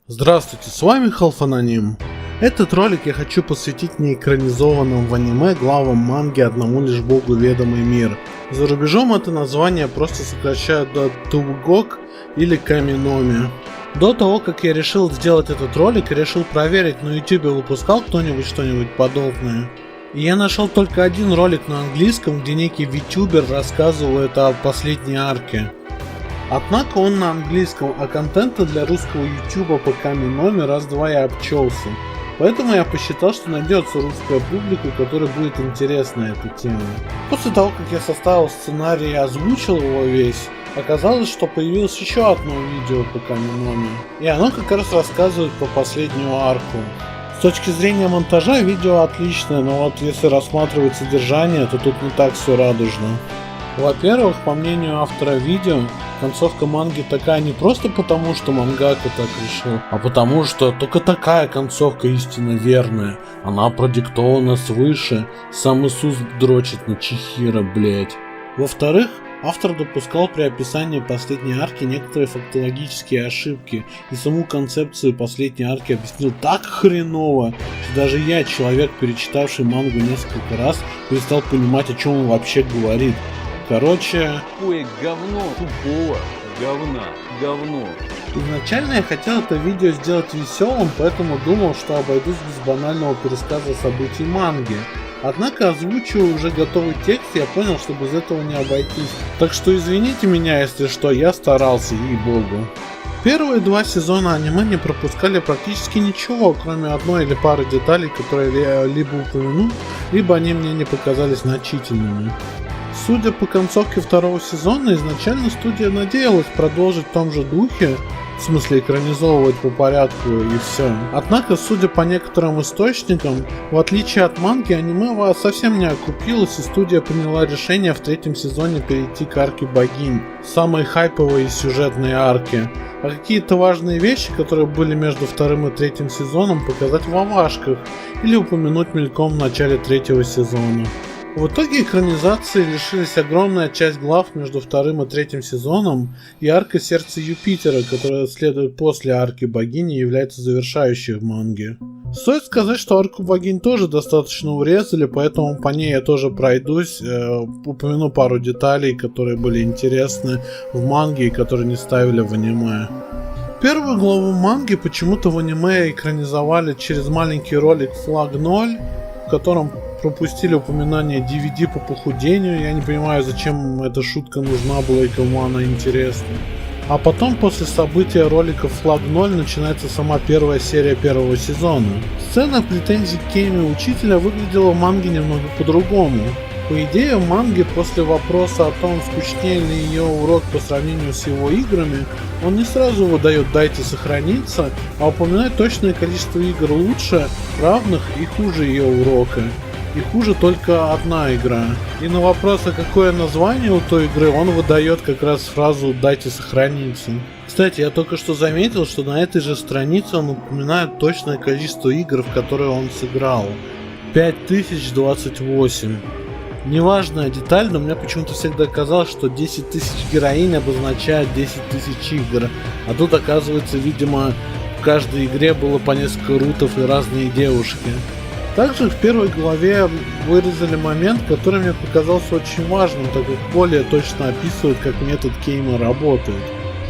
Здравствуйте, с вами Халфаноним. Этот ролик я хочу посвятить неэкранизованным в аниме главам манги «Одному лишь Богу ведомый мир». За рубежом это название просто сокращают до Тугок или Каминоми. До того, как я решил сделать этот ролик, решил проверить, на YouTube выпускал кто-нибудь что-нибудь подобное. И я нашел только один ролик на английском, где некий витюбер рассказывает о последней арке. Однако он на английском, а контента для русского ютуба по Каминоми раз-два я обчелся. Поэтому я посчитал, что найдется русская публика, которой будет интересна эта тема. После того, как я составил сценарий и озвучил его весь, оказалось, что появилось еще одно видео по Каминоми. И оно как раз рассказывает про последнюю арку. С точки зрения монтажа видео отличное, но вот если рассматривать содержание, то тут не так все радужно. Во-первых, по мнению автора видео, концовка манги такая не просто потому, что мангака так решил, а потому что только такая концовка истинно верная. Она продиктована свыше, сам Иисус дрочит на Чихиро, блять. Во-вторых, автор допускал при описании последней арки некоторые фактологические ошибки, и саму концепцию последней арки объяснил так хреново, что даже я, человек, перечитавший мангу несколько раз, перестал понимать, о чем он вообще говорит. Короче... Ой, говно, тупого, говно. Изначально я хотел это видео сделать веселым, поэтому думал, что обойдусь без банального пересказа событий манги. Однако, озвучивая уже готовый текст, я понял, что без этого не обойтись. Так что извините меня, если что, я старался, ей-богу. Первые два сезона аниме не пропускали практически ничего, кроме одной или пары деталей, которые я либо упомяну, либо они мне не показались значительными. Судя по концовке второго сезона, изначально студия надеялась продолжить в том же духе, в смысле экранизовывать по порядку и все. Однако, судя по некоторым источникам, в отличие от манги, аниме совсем не окупилось, и студия приняла решение в третьем сезоне перейти к арке богинь, самой хайповой и сюжетной арке. А какие-то важные вещи, которые были между вторым и третьим сезоном, показать в овашках или упомянуть мельком в начале третьего сезона. В итоге экранизации лишились огромная часть глав между вторым и третьим сезоном, и арка Сердца Юпитера, которая следует после арки богини, является завершающей в манге. Стоит сказать, что арку богинь тоже достаточно урезали, поэтому по ней я тоже пройдусь, упомяну пару деталей, которые были интересны в манге и которые не ставили в аниме. Первую главу манги почему-то в аниме экранизовали через маленький ролик Flag 0, в котором пропустили упоминание DVD по похудению. Я не понимаю, зачем эта шутка нужна была и кому она интересна. А потом, после события ролика Flag 0, начинается сама первая серия первого сезона. Сцена претензий к Кейме учителя выглядела в манге немного по-другому. По идее, в манге после вопроса о том, скучнее ли ее урок по сравнению с его играми, он не сразу выдает «дайте сохраниться», а упоминает точное количество игр лучше, равных и хуже ее урока. И хуже только одна игра. И на вопрос, а какое название у той игры, он выдает как раз фразу «дайте сохраниться». Кстати, я только что заметил, что на этой же странице он упоминает точное количество игр, в которые он сыграл. 5028. Неважная деталь, но мне почему-то всегда казалось, что 10 тысяч героинь обозначает 10 тысяч игр. А тут, оказывается, видимо, в каждой игре было по несколько рутов и разные девушки. Также в первой главе вырезали момент, который мне показался очень важным, так как более точно описывает, как метод Кейма работает.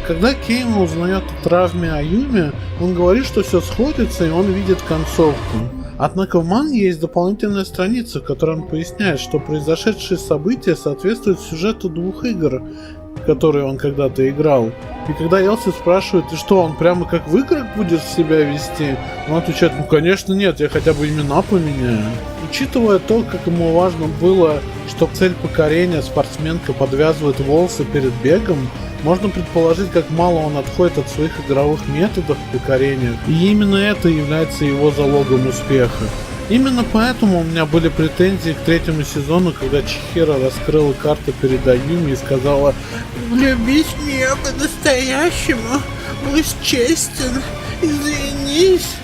Когда Кейма узнает о травме Аюми, он говорит, что все сходится и он видит концовку. Однако в манге есть дополнительная страница, в которой он поясняет, что произошедшие события соответствуют сюжету двух игр, которые он когда-то играл. И когда Элси спрашивает, и что, он прямо как в играх будет себя вести, он отвечает, ну конечно нет, я хотя бы имена поменяю. Учитывая то, как ему важно было, что цель покорения спортсменка подвязывает волосы перед бегом, можно предположить, как мало он отходит от своих игровых методов покорения, и именно это является его залогом успеха. Именно поэтому у меня были претензии к третьему сезону, когда Чихиро раскрыла карту перед Аюми и сказала «Влюбись в меня по-настоящему, будь честен, извинись».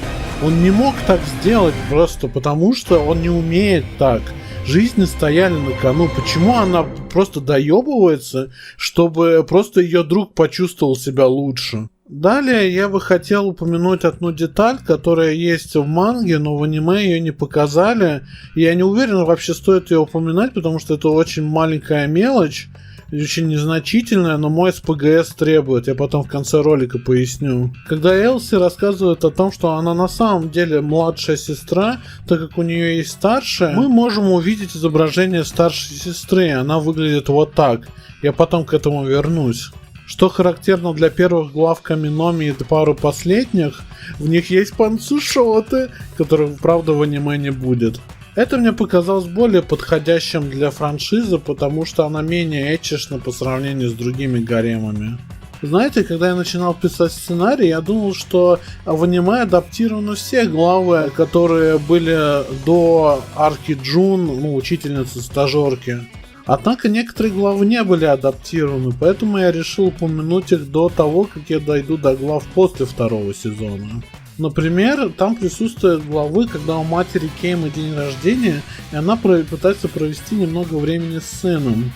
Он не мог так сделать просто потому, что он не умеет так. Жизни стояли на кону. Почему она просто доебывается, чтобы просто ее друг почувствовал себя лучше? Далее я бы хотел упомянуть одну деталь, которая есть в манге, но в аниме ее не показали. И я не уверен, вообще стоит ее упоминать, потому что это очень маленькая мелочь, очень незначительная, но мой СПГС требует. Я потом в конце ролика поясню. Когда Элси рассказывает о том, что она на самом деле младшая сестра, так как у нее есть старшая, мы можем увидеть изображение старшей сестры. Она выглядит вот так. Я потом к этому вернусь. Что характерно для первых глав Каминоми и пару последних, в них есть панцушоты, которых, правда, в аниме не будет. Это мне показалось более подходящим для франшизы, потому что она менее эчишна по сравнению с другими гаремами. Знаете, когда я начинал писать сценарий, я думал, что в аниме адаптированы все главы, которые были до арки Джун, учительницы-стажерки. Однако некоторые главы не были адаптированы, поэтому я решил упомянуть их до того, как я дойду до глав после второго сезона. Например, там присутствуют главы, когда у матери Кеймы день рождения, и она пытается провести немного времени с сыном.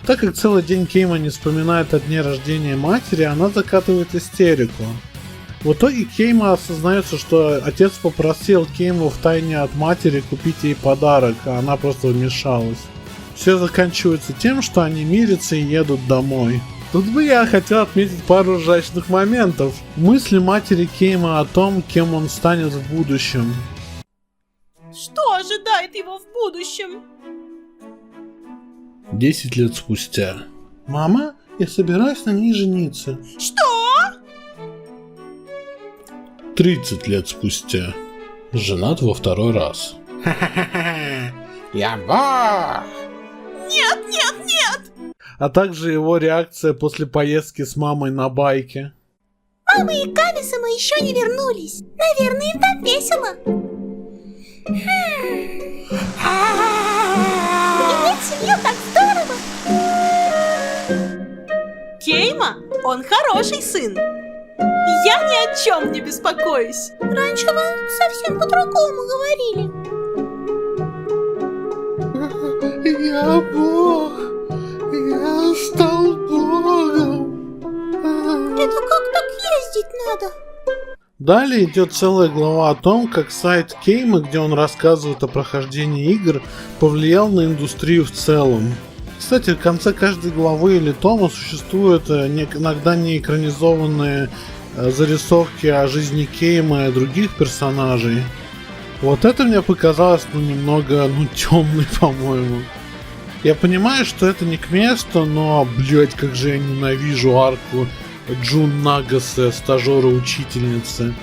Так как целый день Кейма не вспоминает о дне рождения матери, она закатывает истерику. В итоге Кейма осознается, что отец попросил Кейму втайне от матери купить ей подарок, а она просто вмешалась. Все заканчивается тем, что они мирятся и едут домой. Тут бы я хотел отметить пару ржачных моментов. Мысли матери Кейма о том, кем он станет в будущем. Что ожидает его в будущем? 10 лет спустя. Мама, я собираюсь на ней жениться. Что? 30 лет спустя. Женат во второй раз. Ха-ха-ха, я бог! Нет, нет, нет! А также его реакция после поездки с мамой на байке. Мама и Ками-сама еще не вернулись. Наверное, им там весело. Иметь семью так здорово! Кейма, он хороший сын. Я ни о чем не беспокоюсь. Раньше вы совсем по-другому говорили. Я бог. Я стал богом. Это как так ездить надо? Далее идет целая глава о том, как сайт Кейма, где он рассказывает о прохождении игр, повлиял на индустрию в целом. Кстати, в конце каждой главы или тома существуют иногда не экранизованные зарисовки о жизни Кейма и других персонажей. Вот это мне показалось немного темной, по-моему. Я понимаю, что это не к месту, но, блять, как же я ненавижу арку Джун Нагасе, стажера-учительницы.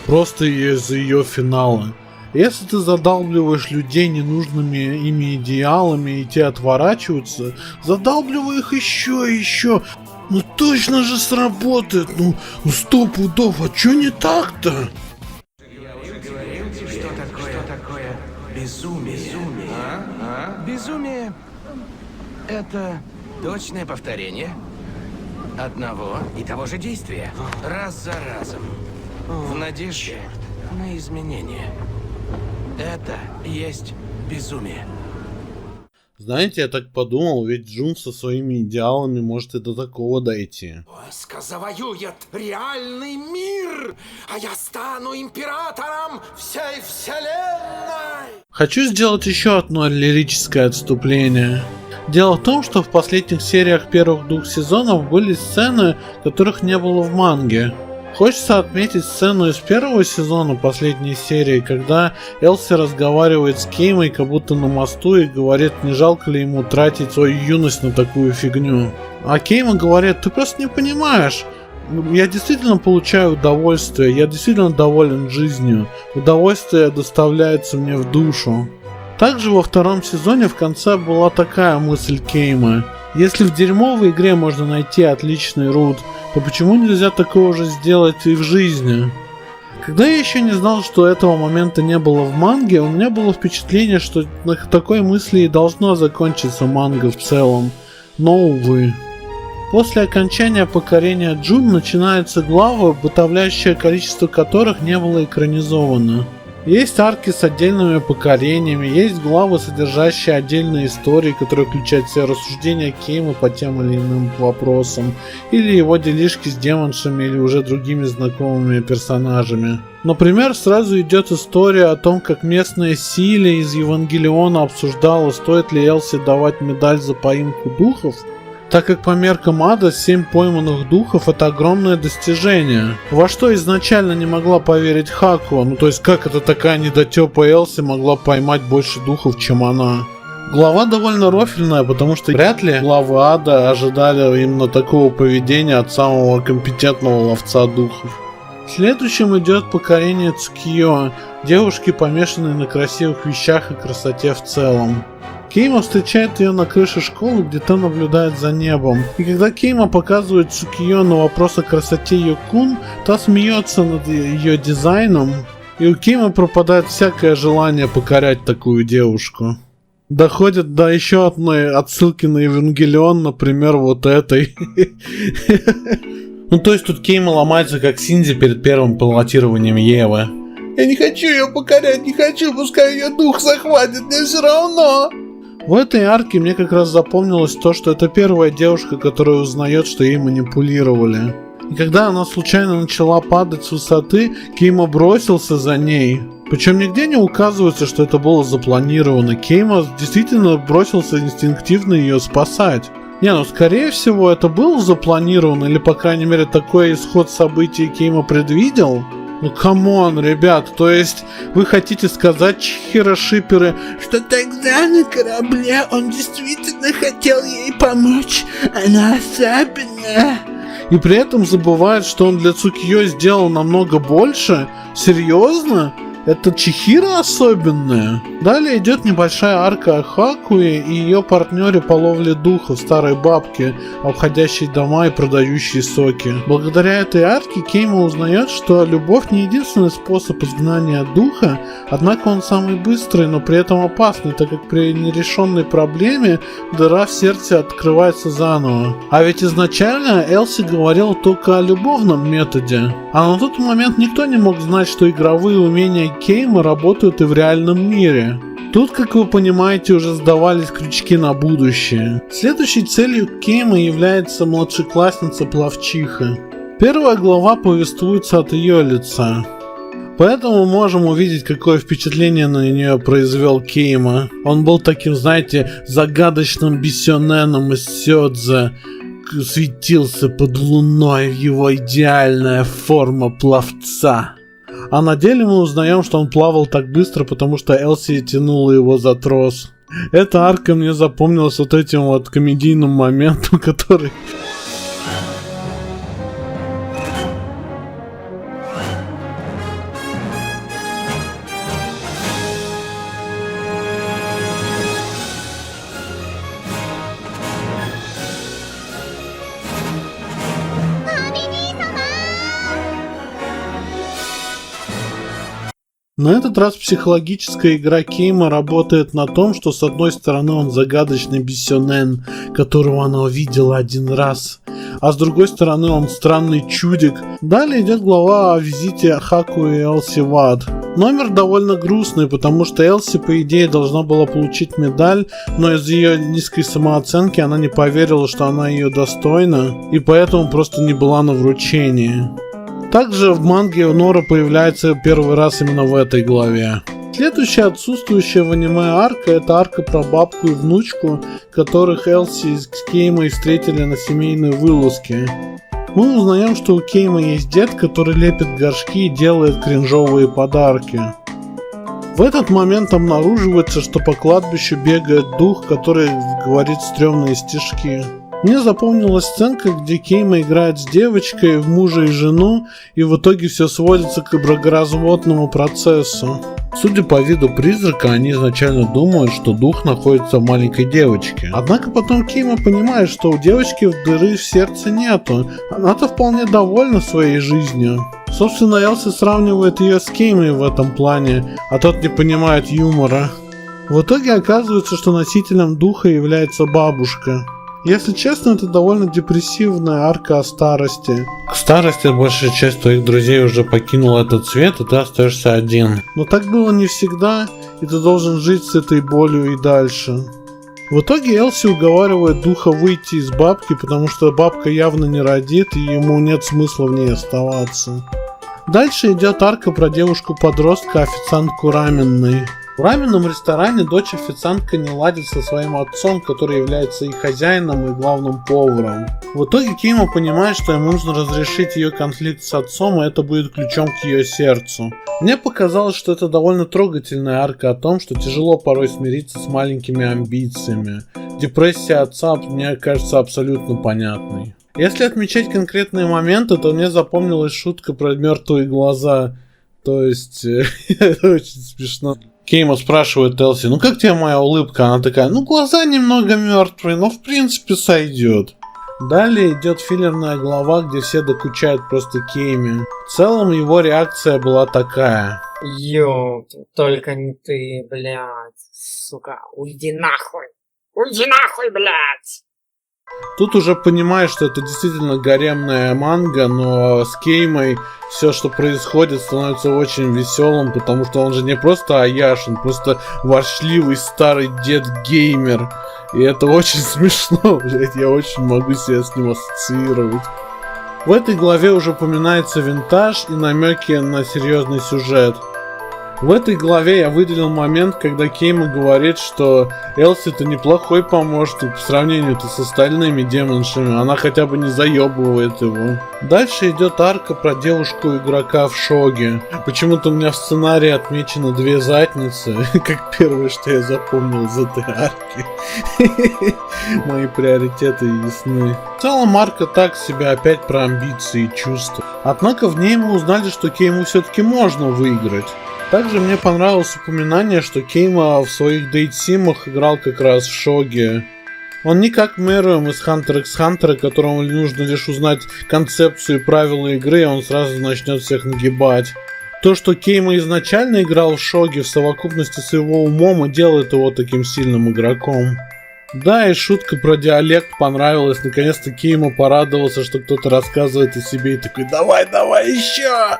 Просто из-за ее финала. Если ты задалбливаешь людей ненужными ими идеалами, и те отворачиваются, задалбливай их еще и еще. Ну точно же сработает, ну 100 пудов, а чё не так-то? Что такое безумие? Безумие – это точное повторение одного и того же действия, раз за разом, в надежде на изменения. Это есть безумие. Знаете, я так подумал, ведь Джун со своими идеалами может и до такого дойти. Войска завоюет реальный мир, а я стану императором всей вселенной! Хочу сделать еще одно лирическое отступление. Дело в том, что в последних сериях первых 2 сезонов были сцены, которых не было в манге. Хочется отметить сцену из первого сезона последней серии, когда Элси разговаривает с Кеймой как будто на мосту и говорит, не жалко ли ему тратить свою юность на такую фигню. А Кейма говорит, ты просто не понимаешь, я действительно получаю удовольствие, я действительно доволен жизнью, удовольствие доставляется мне в душу. Также во втором сезоне в конце была такая мысль Кеймы. Если в дерьмовой игре можно найти отличный рут, то почему нельзя такого же сделать и в жизни? Когда я еще не знал, что этого момента не было в манге, у меня было впечатление, что на такой мысли и должна закончиться манга в целом. Но, увы. После окончания покорения Джун начинается глава, бытовлящее количество которых не было экранизовано. Есть арки с отдельными покорениями, есть главы, содержащие отдельные истории, которые включают в себя рассуждения Кейма по тем или иным вопросам, или его делишки с демоншами или уже другими знакомыми персонажами. Например, сразу идет история о том, как местная Силя из Евангелиона обсуждала, стоит ли Элси давать медаль за поимку духов, так как по меркам ада 7 пойманных духов — это огромное достижение. Во что изначально не могла поверить Хаку, то есть как это такая недотёпа Элси могла поймать больше духов, чем она. Глава довольно рофильная, потому что вряд ли главы ада ожидали именно такого поведения от самого компетентного ловца духов. Следующим идет покорение Цукиё, девушки, помешанной на красивых вещах и красоте в целом. Кейма встречает ее на крыше школы, где та наблюдает за небом. И когда Кейма показывает Цукиё на вопрос о красоте Йокун, та смеется над ее дизайном, и у Кеймы пропадает всякое желание покорять такую девушку. Доходит до еще одной отсылки на Евангелион, например, вот этой. То есть тут Кейма ломается как Синди перед первым пилотированием Евы. Я не хочу ее покорять, не хочу, пускай ее дух захватит, мне все равно. В этой арке мне как раз запомнилось то, что это первая девушка, которая узнает, что ей манипулировали. И когда она случайно начала падать с высоты, Кейма бросился за ней. Причем нигде не указывается, что это было запланировано. Кейма действительно бросился инстинктивно ее спасать. Скорее всего, это было запланировано, или, по крайней мере, такой исход событий Кейма предвидел. Камон, ребят, то есть вы хотите сказать, Чихиро-шиперы, что тогда на корабле он действительно хотел ей помочь, она особенная. И при этом забывает, что он для Цукиё сделал намного больше? Серьезно? Это Чихиро особенная? Далее идет небольшая арка о Хакуе и ее партнере по ловле духов, старой бабке, обходящей дома и продающей соки. Благодаря этой арке Кейма узнает, что любовь не единственный способ изгнания духа, однако он самый быстрый, но при этом опасный, так как при нерешенной проблеме дыра в сердце открывается заново. А ведь изначально Элси говорила только о любовном методе, а на тот момент никто не мог знать, что игровые умения Кейма работают и в реальном мире. Тут, как вы понимаете, уже сдавались крючки на будущее. Следующей целью Кейма является младшеклассница-пловчиха. Первая глава повествуется от ее лица. Поэтому можем увидеть, какое впечатление на нее произвел Кейма. Он был таким, загадочным бисёненом из сёдзе. Светился под луной его идеальная форма пловца. А на деле мы узнаем, что он плавал так быстро, потому что Элси тянула его за трос. Эта арка мне запомнилась вот этим вот комедийным моментом, который... На этот раз психологическая игра Кейма работает на том, что с одной стороны он загадочный бисёнен, которого она увидела один раз, а с другой стороны он странный чудик. Далее идет глава о визите Хаку и Элси в ад. Номер довольно грустный, потому что Элси, по идее, должна была получить медаль, но из-за ее низкой самооценки она не поверила, что она ее достойна, и поэтому просто не была на вручении. Также в манге Нора появляется первый раз именно в этой главе. Следующая отсутствующая в аниме арка — это арка про бабку и внучку, которых Элси с Кеймой встретили на семейной вылазке. Мы узнаем, что у Кейма есть дед, который лепит горшки и делает кринжовые подарки. В этот момент обнаруживается, что по кладбищу бегает дух, который говорит стрёмные стишки. Мне запомнилась сценка, где Кейма играет с девочкой в мужа и жену, и в итоге все сводится к бракоразводному процессу. Судя по виду призрака, они изначально думают, что дух находится в маленькой девочке. Однако потом Кейма понимает, что у девочки дыры в сердце нету. Она-то вполне довольна своей жизнью. Собственно, Элси сравнивает ее с Кеймой в этом плане, а тот не понимает юмора. В итоге оказывается, что носителем духа является бабушка. Если честно, это довольно депрессивная арка о старости. К старости большая часть твоих друзей уже покинула этот свет, и ты остаешься один. Но так было не всегда, и ты должен жить с этой болью и дальше. В итоге Элси уговаривает духа выйти из бабки, потому что бабка явно не родит, и ему нет смысла в ней оставаться. Дальше идет арка про девушку-подростка, официантку раменной. В раменном ресторане дочь официантка не ладит со своим отцом, который является и хозяином, и главным поваром. В итоге Кейма понимает, что ему нужно разрешить ее конфликт с отцом, и это будет ключом к ее сердцу. Мне показалось, что это довольно трогательная арка о том, что тяжело порой смириться с маленькими амбициями. Депрессия отца мне кажется абсолютно понятной. Если отмечать конкретные моменты, то мне запомнилась шутка про мертвые глаза. То есть, это очень смешно. Кейма спрашивает Элси, ну как тебе моя улыбка? Она такая, ну глаза немного мертвые, но в принципе сойдет. Далее идет филлерная глава, где все докучают просто Кейме. В целом его реакция была такая. Ёпта, только не ты, блядь, сука, уйди нахуй! Уйди нахуй, блядь! Тут уже понимаешь, что это действительно гаремная манга, но с Кеймой все, что происходит, становится очень веселым, потому что он же не просто Аяш, он просто ворчливый старый дед-геймер. И это очень смешно, блядь, я очень могу себя с ним ассоциировать. В этой главе уже упоминается винтаж и намеки на серьезный сюжет. В этой главе я выделил момент, когда Кейма говорит, что Элси это неплохой помощник по сравнению-то с остальными демоншами, она хотя бы не заебывает его. Дальше идет арка про девушку-игрока в шоге. Почему-то у меня в сценарии отмечено 2 задницы, как первое, что я запомнил из этой арки. Мои приоритеты ясны. В целом арка так себе, опять про амбиции и чувства. Однако в ней мы узнали, что Кейму все-таки можно выиграть. Также мне понравилось упоминание, что Кейма в своих дейт-симах играл как раз в шоге. Он не как Мэриум из Hunter x Hunter, которому нужно лишь узнать концепцию и правила игры, и он сразу начнет всех нагибать. То, что Кейма изначально играл в шоге в совокупности с его умом, и делает его таким сильным игроком. Да, и шутка про диалект понравилась. Наконец-то Кейма порадовался, что кто-то рассказывает о себе и такой «Давай, давай, еще!»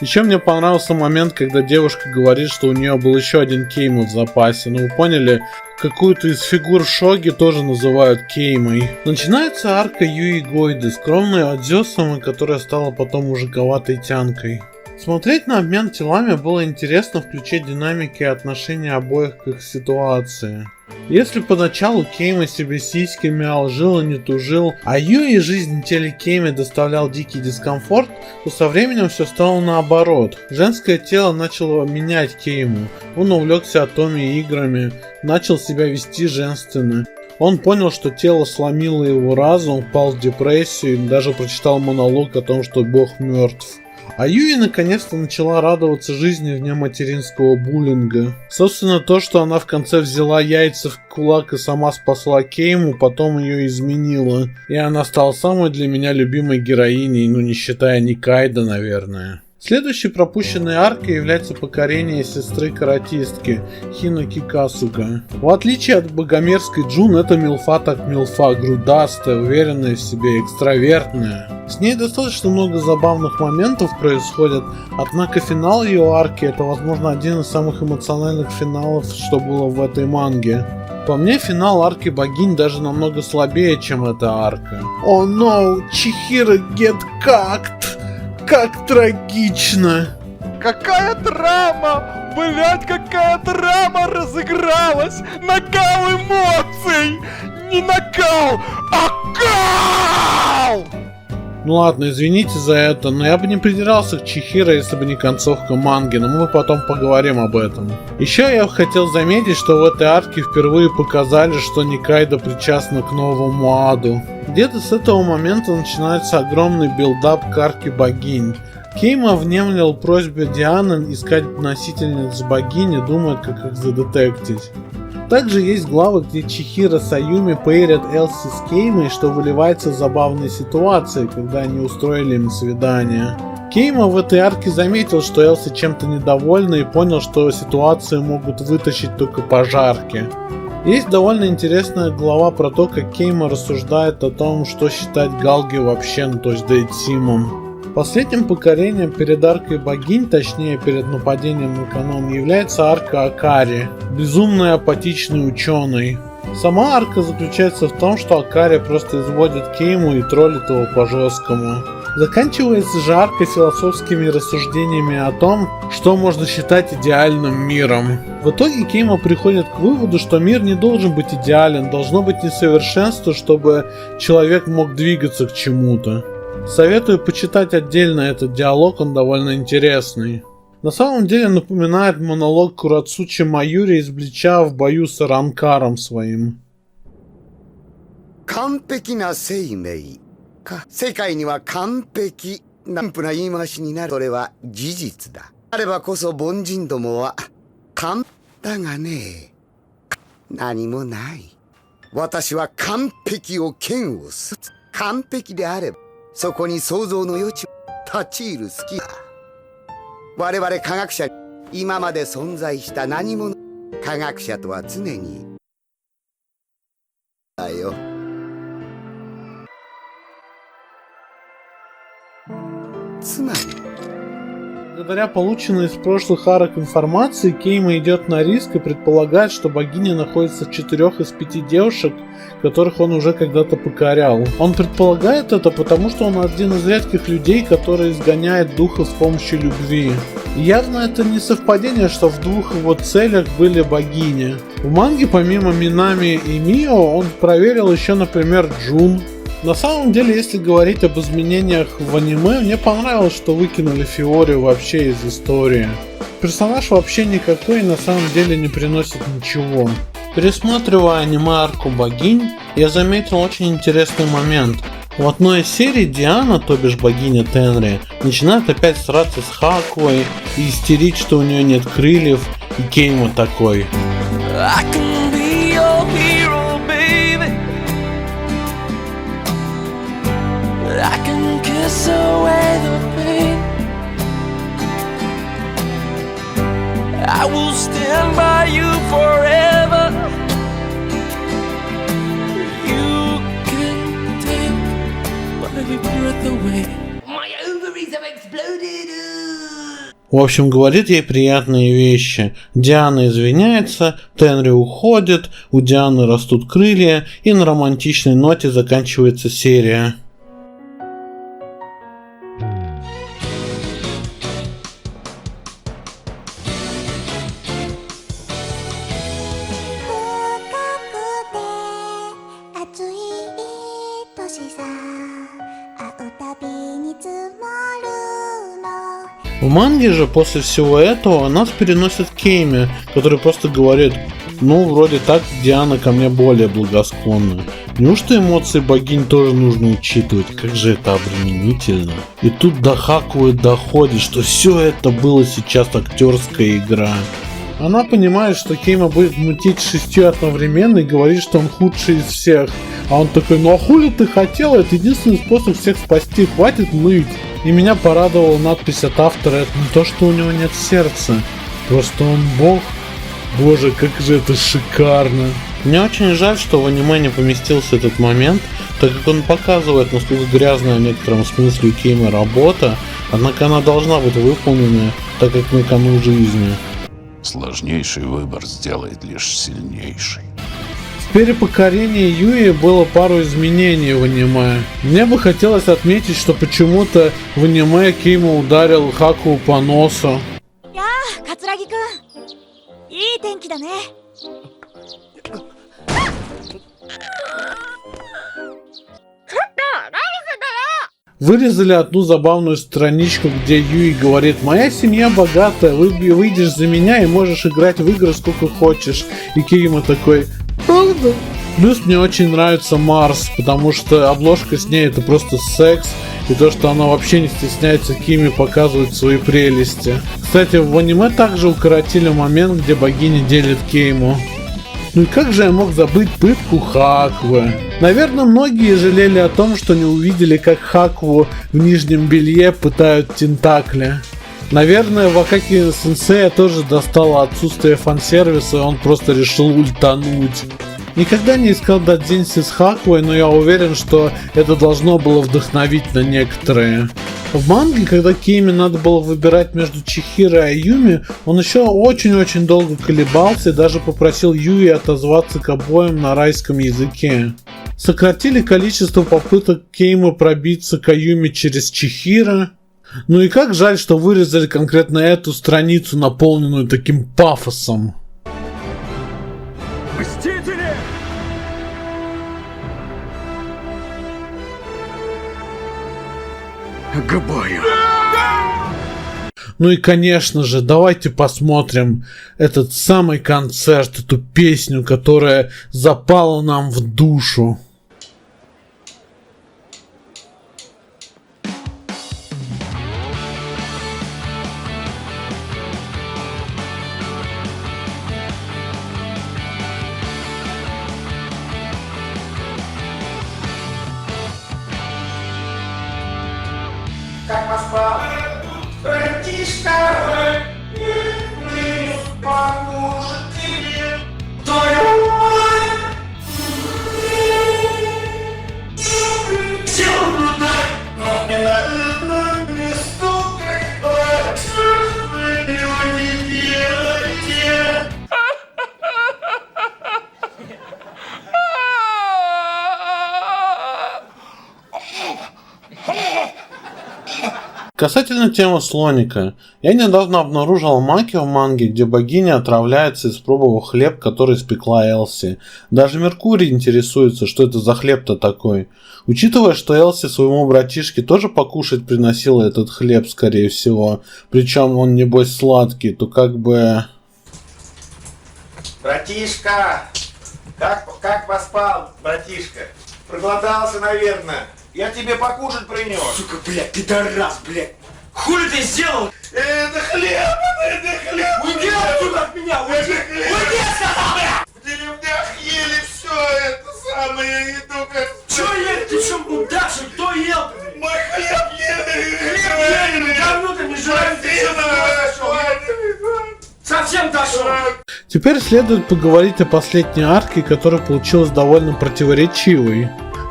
Еще мне понравился момент, когда девушка говорит, что у нее был еще один Кейма в запасе. Ну вы поняли, какую-то из фигур шоги тоже называют Кеймой. Начинается арка Юи Гойды, скромной Адзёсамы, которая стала потом мужиковатой тянкой. Смотреть на обмен телами было интересно, включать динамики и отношения обоих к их ситуации. Если поначалу Кейма себе сиськи мял, жил и не тужил, а Юи жизнь в теле Кейми доставлял дикий дискомфорт, то со временем все стало наоборот. Женское тело начало менять Кейму. Он увлекся Атоми играми, начал себя вести женственно. Он понял, что тело сломило его разум, впал в депрессию и даже прочитал монолог о том, что Бог мертв. А Юи наконец-то начала радоваться жизни вне материнского буллинга. Собственно, то, что она в конце взяла яйца в кулак и сама спасла Кейму, потом ее изменило. И она стала самой для меня любимой героиней, ну не считая Никайда, наверное. Следующей пропущенной аркой является покорение сестры-каратистки Хиноки Касуга. В отличие от богомерзкой Джун, эта милфа так милфа, грудастая, уверенная в себе, экстравертная. С ней достаточно много забавных моментов происходит, однако финал ее арки это, возможно, один из самых эмоциональных финалов, что было в этой манге. По мне, финал арки богинь даже намного слабее, чем эта арка. О, no, Чихиро get cocked! Как трагично! Какая драма! Блять, какая драма разыгралась! Накал эмоций! Не накал, а кал! Ну ладно, извините за это, но я бы не придирался к Чихиро, если бы не концовка манги, но мы потом поговорим об этом. Еще я хотел заметить, что в этой арке впервые показали, что Никайда причастна к новому аду. Где-то с этого момента начинается огромный билдап к арке богинь. Кейма внемлил просьбе Дианы искать носительниц богини, думая, как их задетектить. Также есть главы, где Чихиро с Аюми пейрят Элси с Кеймой, что выливается в забавные ситуации, когда они устроили им свидание. Кейма в этой арке заметил, что Элси чем-то недовольна и понял, что ситуацию могут вытащить только пожарки. Есть довольно интересная глава про то, как Кейма рассуждает о том, что считать Галги вообще, то есть Дейтсимом. Последним покорением перед аркой богинь, точнее перед нападением на канон, является арка Акари, безумный апатичный ученый. Сама арка заключается в том, что Акари просто изводит Кейму и троллит его по-жесткому. Заканчивается же арка философскими рассуждениями о том, что можно считать идеальным миром. В итоге Кейма приходит к выводу, что мир не должен быть идеален, должно быть несовершенство, чтобы человек мог двигаться к чему-то. Советую почитать отдельно этот диалог, он довольно интересный. На самом деле напоминает монолог Курацучи Маюри из Блича в бою с Аранкаром своим. 完璧な生命か世界には完璧な貧富な言い回しになるそれは事実だあればこそ凡人どもは完だがね何もない私は完璧を嫌悪する完璧であればそこに想像の余地立ち入る隙だ我々科学者今まで存在した何者科学者とは常にだよつまり Благодаря полученной из прошлых арок информации, Кейма идет на риск и предполагает, что богиня находится в 4 из 5 девушек, которых он уже когда-то покорял. Он предполагает это, потому что он один из редких людей, который изгоняет духов с помощью любви. И явно это не совпадение, что в двух его целях были богини. В манге помимо Минами и Мио он проверил еще, например, Джун. На самом деле, если говорить об изменениях в аниме, мне понравилось, что выкинули Фиори вообще из истории. Персонаж вообще никакой и на самом деле не приносит ничего. Пересматривая аниме-арку богинь, я заметил очень интересный момент. В одной из серий Диана, то бишь богиня Тенри, начинает опять сраться с Хакуей и истерить, что у нее нет крыльев, и Кейма такой. I can kiss away the pain. I will stand by you forever. You can take my breath away. My ovaries have exploded. В общем, говорит ей приятные вещи. Диана извиняется, Тенри уходит, у Дианы растут крылья, и на романтичной ноте заканчивается серия. В манге же после всего этого нас переносят к Кейме, который просто говорит: ну, вроде так Диана ко мне более благосклонна. Неужто эмоции богинь тоже нужно учитывать? Как же это обременительно. И тут до Хакуи доходит, что все это было сейчас актерская игра. Она понимает, что Кейма будет мутить 6 одновременно и говорит, что он худший из всех. А он такой: ну а хули ты хотела? Это единственный способ всех спасти, хватит ныть. И меня порадовала надпись от автора: это не то, что у него нет сердца, просто он бог. Боже, как же это шикарно. Мне очень жаль, что в аниме не поместился этот момент, так как он показывает, насколько грязная в некотором смысле у Кеймы работа, однако она должна быть выполнена, так как на кону жизни. Сложнейший выбор сделает лишь сильнейший. В перепокорении Юи было пару изменений в аниме. Мне бы хотелось отметить, что почему-то в аниме Кейма ударил Хаку по носу. Вырезали одну забавную страничку, где Юи говорит: моя семья богатая, выйдешь за меня и можешь играть в игры сколько хочешь. И Кейма такой: правда? Плюс мне очень нравится Марс, потому что обложка с ней это просто секс. И то, что она вообще не стесняется Кейме показывать свои прелести. Кстати, в аниме также укоротили момент, где богиня делит Кейму. Ну и как же я мог забыть пытку Хаквы? Наверное, многие жалели о том, что не увидели, как Хакву в нижнем белье пытают тентакли. Наверное, в Акаки Сенсея тоже достало отсутствие фан-сервиса, и он просто решил ультануть. Никогда не искал додзинси с Хаквой, но я уверен, что это должно было вдохновить на некоторые. В манге, когда Кейме надо было выбирать между Чихиро и Аюми, он еще очень-очень долго колебался и даже попросил Юи отозваться к обоим на райском языке. Сократили количество попыток Кеймы пробиться к Аюми через Чихиро. Ну и как жаль, что вырезали конкретно эту страницу, наполненную таким пафосом. Мстители! К бою. Ну и конечно же, давайте посмотрим этот самый концерт, эту песню, которая запала нам в душу. Как поспал, братишка, поможет тебе твой мой. Силу но не на одном месту, как не делайте. Касательно темы слоника. Я недавно обнаружил маки в манге, где богиня отравляется, испробовав хлеб, который испекла Элси. Даже Меркурий интересуется, что это за хлеб-то такой. Учитывая, что Элси своему братишке тоже покушать приносила этот хлеб, скорее всего, причем он небось сладкий, то как бы... Братишка, как поспал, братишка? Проголодался, наверное. Я тебе покушать принес. Сука, блядь, пидорас, блядь. Хули ты сделал? Это хлеб, это хлеб. Уйди отсюда от меня, уйди. Уйди отсюда, блядь. В деревнях ели все это самое, я не только... Че ели? Ты что, мудак, кто ел? Мой хлеб ели. Хлеб ели, говно ты не жрали. Совсем дошел. Теперь следует поговорить о последней арке, которая получилась довольно противоречивой.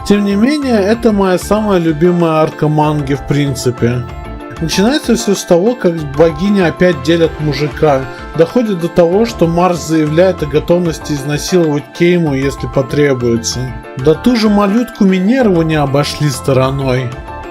Тем не менее, это моя самая любимая арка манги в принципе. Начинается все с того, как богиня опять делят мужика. Доходит до того, что Марс заявляет о готовности изнасиловать Кейму, если потребуется. Да ту же малютку Минерву не обошли стороной.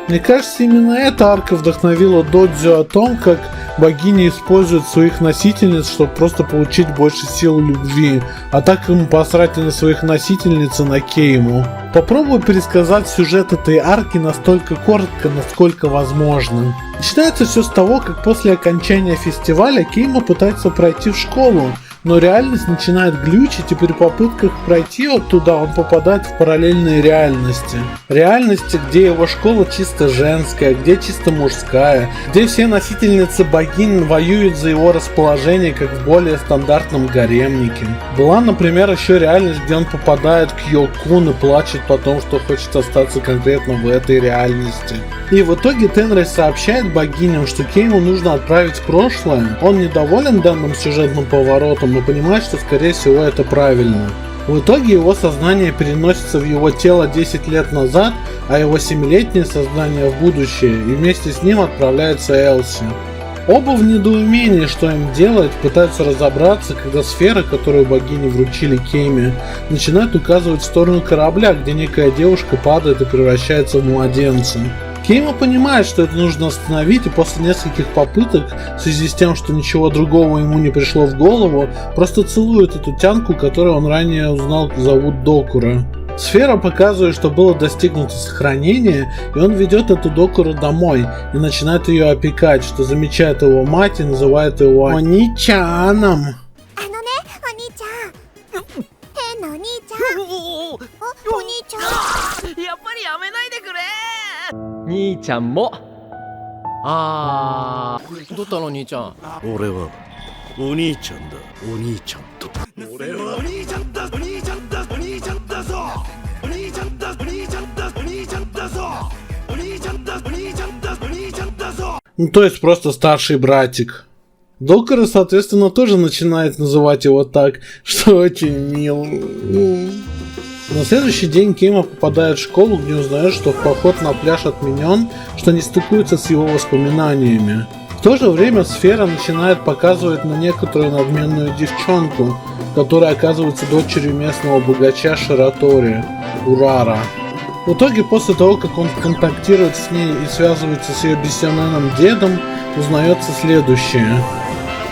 Мне кажется, именно эта арка вдохновила Додзю о том, как богиня использует своих носительниц, чтобы просто получить больше сил любви, а так ему посрать и на своих носительниц, и на Кейму. Попробую пересказать сюжет этой арки настолько коротко, насколько возможно. Начинается все с того, как после окончания фестиваля Кейма пытается пройти в школу, но реальность начинает глючить, и при попытках пройти вот туда он попадает в параллельные реальности. Реальности, где его школа чисто женская, где чисто мужская, где все носительницы богинь воюют за его расположение, как в более стандартном гаремнике. Была, например, еще реальность, где он попадает к Йокун и плачет потом, что хочет остаться конкретно в этой реальности. И в итоге Тенрей сообщает богиням, что Кейму нужно отправить в прошлое. Он недоволен данным сюжетным поворотом, но понимает, что скорее всего это правильно. В итоге его сознание переносится в его тело 10 лет назад, а его 7-летнее сознание в будущее, и вместе с ним отправляется Элси. Оба в недоумении, что им делать, пытаются разобраться, когда сфера, которую богини вручили Кейме, начинает указывать в сторону корабля, где некая девушка падает и превращается в младенца. Кейма понимает, что это нужно остановить, и после нескольких попыток, в связи с тем, что ничего другого ему не пришло в голову, просто целует эту тянку, которую он ранее узнал, зовут Докура. Сфера показывает, что было достигнуто сохранение, и он ведет эту Докуру домой и начинает ее опекать, что замечает его мать и называет его Оничаном. Ну, то есть просто старший братик. Докура, соответственно, тоже начинает называть его так, что очень мило. На следующий день Кейма попадает в школу, где узнает, что поход на пляж отменен, что не стыкуется с его воспоминаниями. В то же время Сфера начинает показывать на некоторую надменную девчонку, которая оказывается дочерью местного богача Ширатори, Урара. В итоге, после того, как он контактирует с ней и связывается с ее бессменным дедом, узнается следующее.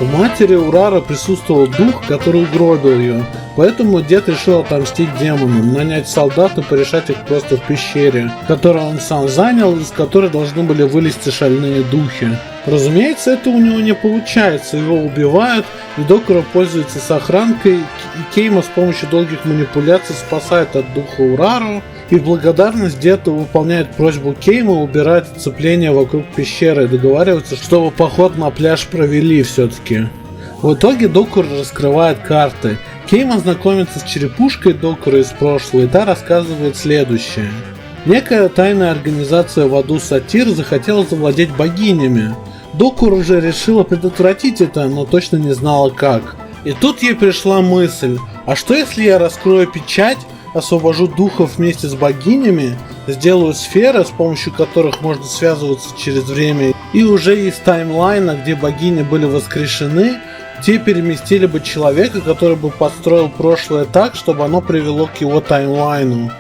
У матери Урара присутствовал дух, который угробил ее, поэтому дед решил отомстить демонам, нанять солдат и порешать их просто в пещере, которую он сам занял, из которой должны были вылезти шальные духи. Разумеется, это у него не получается, его убивают, и Докура пользуется сохранкой, и Кейма с помощью долгих манипуляций спасает от духа Урару, и в благодарность дед выполняет просьбу Кейма, убирает оцепление вокруг пещеры и договаривается, чтобы поход на пляж провели все-таки. В итоге Докура раскрывает карты. Кейма знакомится с черепушкой Докуры из прошлого, и та рассказывает следующее. Некая тайная организация в аду Сатир захотела завладеть богинями. Докура уже решила предотвратить это, но точно не знала как. И тут ей пришла мысль, а что если я раскрою печать, освобожу духов вместе с богинями, сделаю сферы, с помощью которых можно связываться через время, и уже из таймлайна, где богини были воскрешены, те переместили бы человека, который бы подстроил прошлое так, чтобы оно привело к его таймлайну.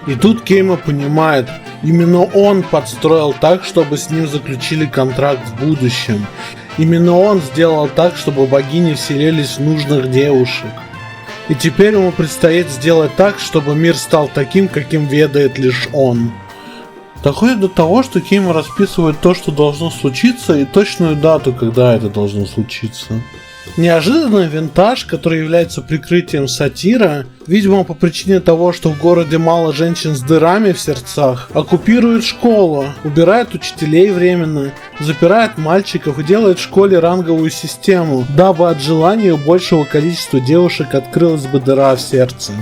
И тут Кейма понимает, именно он подстроил так, чтобы с ним заключили контракт в будущем. Именно он сделал так, чтобы богини вселились в нужных девушек. И теперь ему предстоит сделать так, чтобы мир стал таким, каким ведает лишь он. Доходит до того, что Кейма расписывает то, что должно случиться, и точную дату, когда это должно случиться. Неожиданно Винтаж, который является прикрытием Сатира, видимо по причине того, что в городе мало женщин с дырами в сердцах, оккупирует школу, убирает учителей временно, запирает мальчиков и делает в школе ранговую систему, дабы от желания большего количества девушек открылась бы дыра в сердце.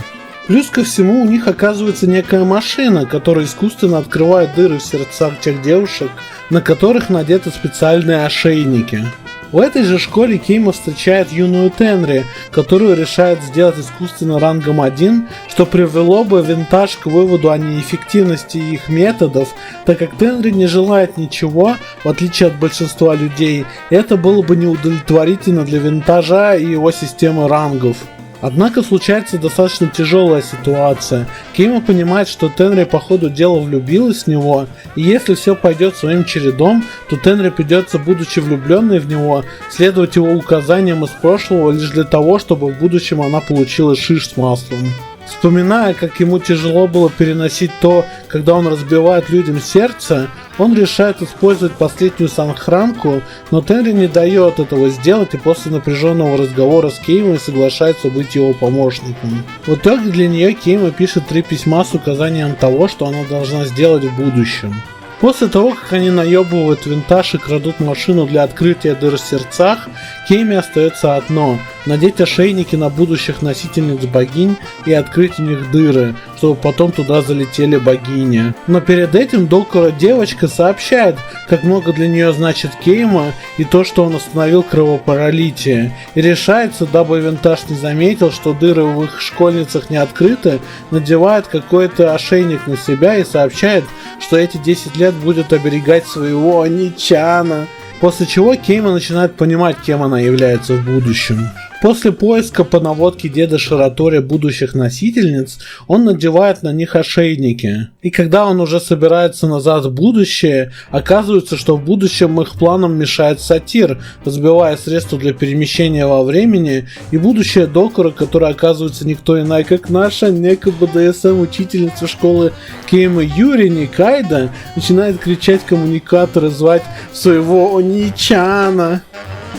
Плюс ко всему у них оказывается некая машина, которая искусственно открывает дыры в сердцах тех девушек, на которых надеты специальные ошейники. В этой же школе Кейма встречает юную Тенри, которую решает сделать искусственно рангом 1, что привело бы Винтаж к выводу о неэффективности их методов, так как Тенри не желает ничего, в отличие от большинства людей, это было бы неудовлетворительно для Винтажа и его системы рангов. Однако случается достаточно тяжелая ситуация. Кейма понимает, что Тенри по ходу дела влюбилась в него, и если все пойдет своим чередом, то Тенри придется, будучи влюбленной в него, следовать его указаниям из прошлого лишь для того, чтобы в будущем она получила шиш с маслом. Вспоминая, как ему тяжело было переносить то, когда он разбивает людям сердце, он решает использовать последнюю сохранку, но Тенри не дает этого сделать и после напряженного разговора с Кеймой соглашается быть его помощником. В итоге для нее Кейма пишет 3 письма с указанием того, что она должна сделать в будущем. После того, как они наебывают Винтаж и крадут машину для открытия дыр в сердцах, Кейме остается одно – надеть ошейники на будущих носительниц богинь и открыть у них дыры, чтобы потом туда залетели богини. Но перед этим Докура девочка сообщает, как много для нее значит Кейма и то, что он остановил кровопролитие, и решается, дабы Винтаж не заметил, что дыры в их школьницах не открыты, надевает какой-то ошейник на себя и сообщает, что эти 10 лет будет оберегать своего Оничана. После чего Кейма начинает понимать, кем она является в будущем. После поиска по наводке деда Ширатори будущих носительниц, он надевает на них ошейники. И когда он уже собирается назад в будущее, оказывается, что в будущем их планам мешает Сатир, разбивая средства для перемещения во времени, и будущее Докура, которая оказывается никто иная, как наша некая БДСМ учительница школы Кейма Юри Никайда, начинает кричать коммуникатор и звать своего Оничана.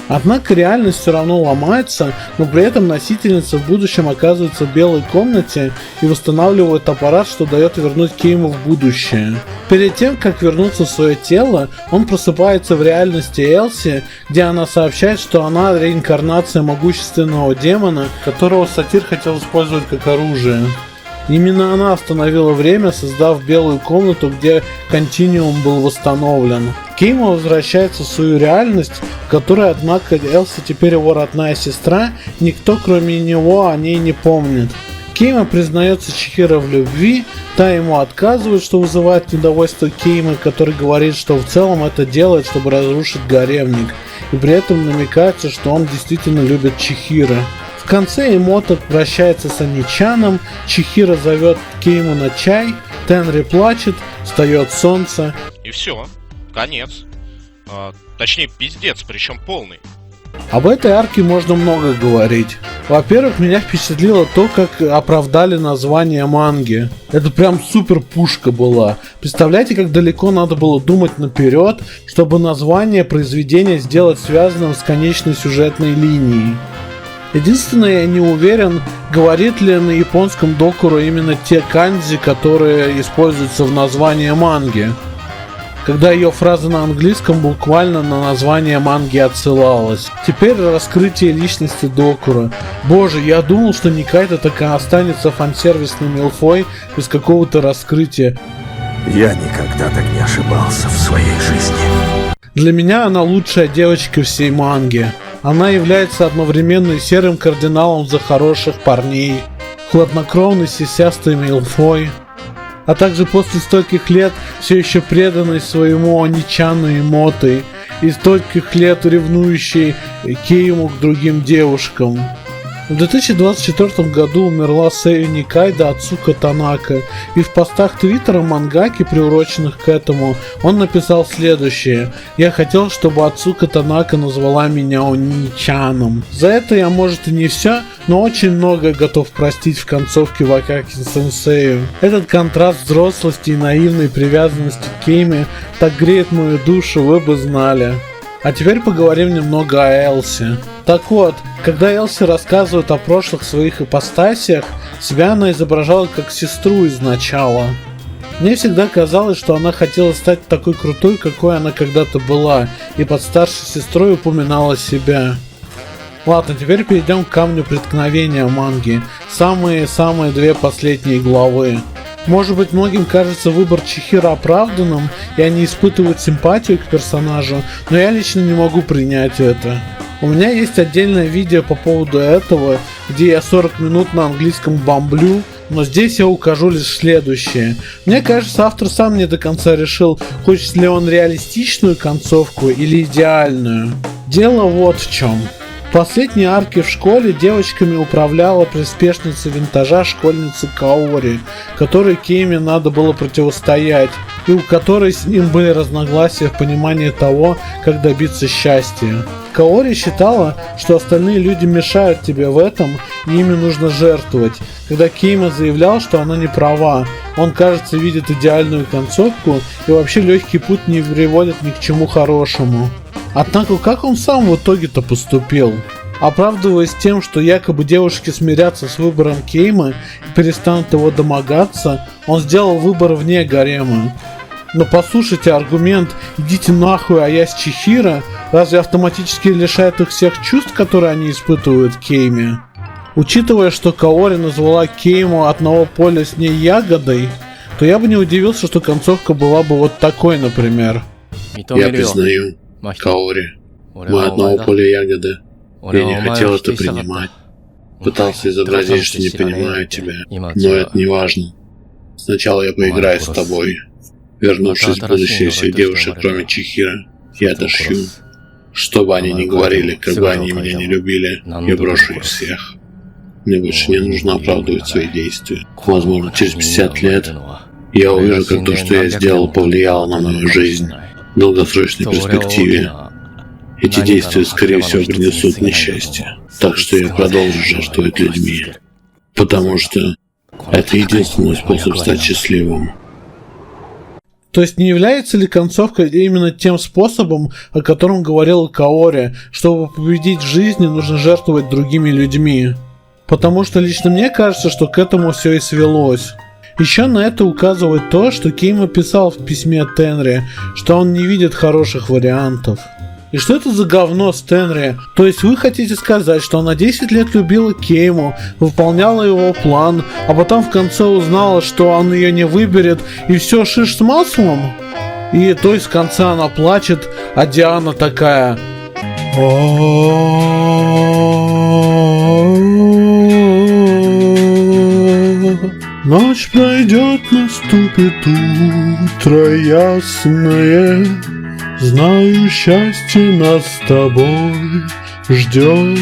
Однако реальность все равно ломается, но при этом носительница в будущем оказывается в белой комнате и восстанавливает аппарат, что дает вернуть Кейму в будущее. Перед тем, как вернуться в свое тело, он просыпается в реальности Элси, где она сообщает, что она реинкарнация могущественного демона, которого Сатир хотел использовать как оружие. Именно она остановила время, создав белую комнату, где континуум был восстановлен. Кейма возвращается в свою реальность, в которой, однако, Элси теперь его родная сестра, никто кроме него о ней не помнит. Кейма признается Чихиро в любви, та ему отказывает, что вызывает недовольство Кеймы, который говорит, что в целом это делает, чтобы разрушить гаремник, и при этом намекается, что он действительно любит Чихиро. В конце Эмота прощается с Аничаном, Чихиро зовет Кейму на чай, Тенри плачет, встает солнце. И все, конец. Точнее, пиздец, причем полный. Об этой арке можно много говорить. Во-первых, меня впечатлило то, как оправдали название манги. Это прям супер пушка была. Представляете, как далеко надо было думать наперед, чтобы название произведения сделать связанным с конечной сюжетной линией. Единственное, я не уверен, говорит ли на японском докуру именно те канзи, которые используются в названии манги. Когда ее фраза на английском буквально на название манги отсылалась. Теперь раскрытие личности докура. Боже, я думал, что Никайдо так и останется фансервисной милфой без какого-то раскрытия. Я никогда так не ошибался в своей жизни. Для меня она лучшая девочка всей манги. Она является одновременно и серым кардиналом за хороших парней, хладнокровной сисястой милфой, а также после стольких лет все еще преданной своему Аничану Эмотой и стольких лет ревнующей Кейму к другим девушкам. В 2024 году умерла Сэю Никайдо Ацука Танака, и в постах твиттера мангаки, приуроченных к этому, он написал следующее: «Я хотел, чтобы Ацука Танака назвала меня Оничаном». За это я, может, и не все, но очень многое готов простить в концовке Вакаки Сенсею. Этот контраст взрослости и наивной привязанности к Кейме так греет мою душу, вы бы знали. А теперь поговорим немного о Элси. Так вот, когда Элси рассказывает о прошлых своих ипостасиях, себя она изображала как сестру изначала. Мне всегда казалось, что она хотела стать такой крутой, какой она когда-то была, и под старшей сестрой упоминала себя. Ладно, теперь перейдем к камню преткновения манги. Самые-самые две последние главы. Может быть, многим кажется выбор Чихиро оправданным, и они испытывают симпатию к персонажу, но я лично не могу принять это. У меня есть отдельное видео по поводу этого, где я 40 минут на английском бомблю, но здесь я укажу лишь следующее. Мне кажется, автор сам не до конца решил, хочет ли он реалистичную концовку или идеальную. Дело вот в чем. В последней арке в школе девочками управляла приспешница винтажа школьница Каори, которой Кейме надо было противостоять, и у которой с ним были разногласия в понимании того, как добиться счастья. Каори считала, что остальные люди мешают тебе в этом, и ими нужно жертвовать. Когда Кейме заявлял, что она не права, он, кажется, видит идеальную концовку, и вообще легкий путь не приводит ни к чему хорошему. Однако, как он сам в итоге-то поступил? Оправдываясь тем, что якобы девушки смирятся с выбором Кейма и перестанут его домогаться, он сделал выбор вне гарема. Но послушайте аргумент «идите нахуй, а я с Чихиро» разве автоматически лишает их всех чувств, которые они испытывают к Кейме? Учитывая, что Каори назвала Кейму одного поля с ней ягодой, то я бы не удивился, что концовка была бы вот такой, например. Я признаю, Каори, мы одного поля ягоды. Я не хотел это принимать. Пытался изобразить, что не понимаю тебя, но это не важно. Сначала я поиграю с тобой. Вернувшись в будущее всех девушек, кроме Чихиро, я отошью. Что бы они ни говорили, как бы они меня не любили, я брошу их всех. Мне больше не нужно оправдывать свои действия. Возможно, через 50 лет я увижу, как то, что я сделал, повлияло на мою жизнь. В долгосрочной перспективе эти действия, скорее всего, принесут несчастье. Так что я продолжу жертвовать людьми. Потому что это единственный способ стать счастливым. То есть не является ли концовка именно тем способом, о котором говорила Каори, чтобы победить в жизни, нужно жертвовать другими людьми? Потому что лично мне кажется, что к этому все и свелось. Еще на это указывает то, что Кейма писал в письме Тенри, что он не видит хороших вариантов. И что это за говно с Тенри? То есть вы хотите сказать, что она 10 лет любила Кейму, выполняла его план, а потом в конце узнала, что он ее не выберет, и все шиш с маслом? И то есть в конце она плачет, а Диана такая... Ночь пройдет, наступит утро ясное. Знаю, счастье нас с тобой ждет.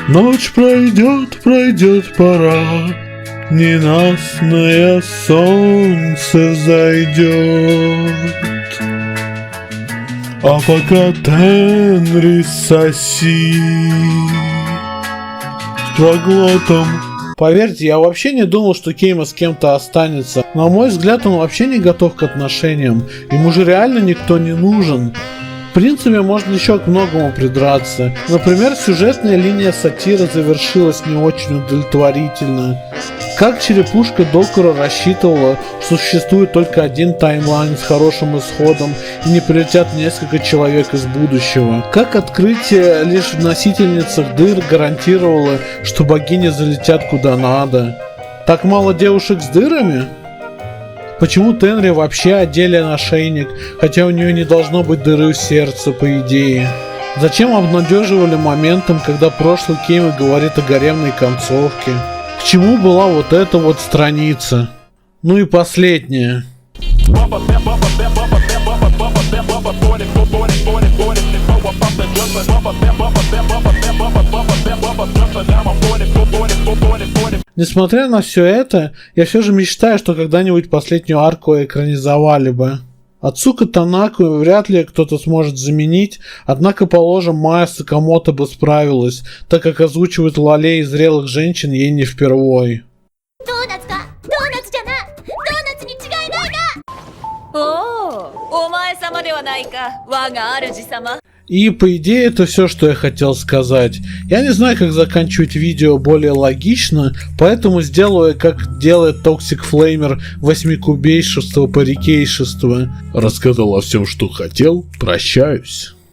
Ночь пройдет, пройдет пора, ненастное солнце зайдет. А пока Тенри соси с проглотом. Поверьте, я вообще не думал, что Кейма с кем-то останется. На мой взгляд, он вообще не готов к отношениям. Ему же реально никто не нужен. В принципе, можно еще к многому придраться. Например, сюжетная линия сатиры завершилась не очень удовлетворительно. Как черепушка Докура рассчитывала, что существует только один таймлайн с хорошим исходом и не прилетят несколько человек из будущего? Как открытие лишь в носительницах дыр гарантировало, что богини залетят куда надо? Так мало девушек с дырами? Почему Тенри вообще одели ошейник, хотя у нее не должно быть дыры в сердце, по идее? Зачем обнадеживали моментом, когда прошлый Кейма говорит о гаремной концовке? К чему была вот эта вот страница? Ну и последняя. Несмотря на все это, я все же мечтаю, что когда-нибудь последнюю арку экранизовали бы. Ацука Танаку вряд ли кто-то сможет заменить, однако, положим, Майя Сакамото бы справилась, так как озвучивает лолей и зрелых женщин ей не впервой. И по идее это все, что я хотел сказать. Я не знаю, как заканчивать видео более логично, поэтому сделаю, как делает Toxic Flamer 8-кубейшества по рекейшества. Рассказал о всем, что хотел. Прощаюсь.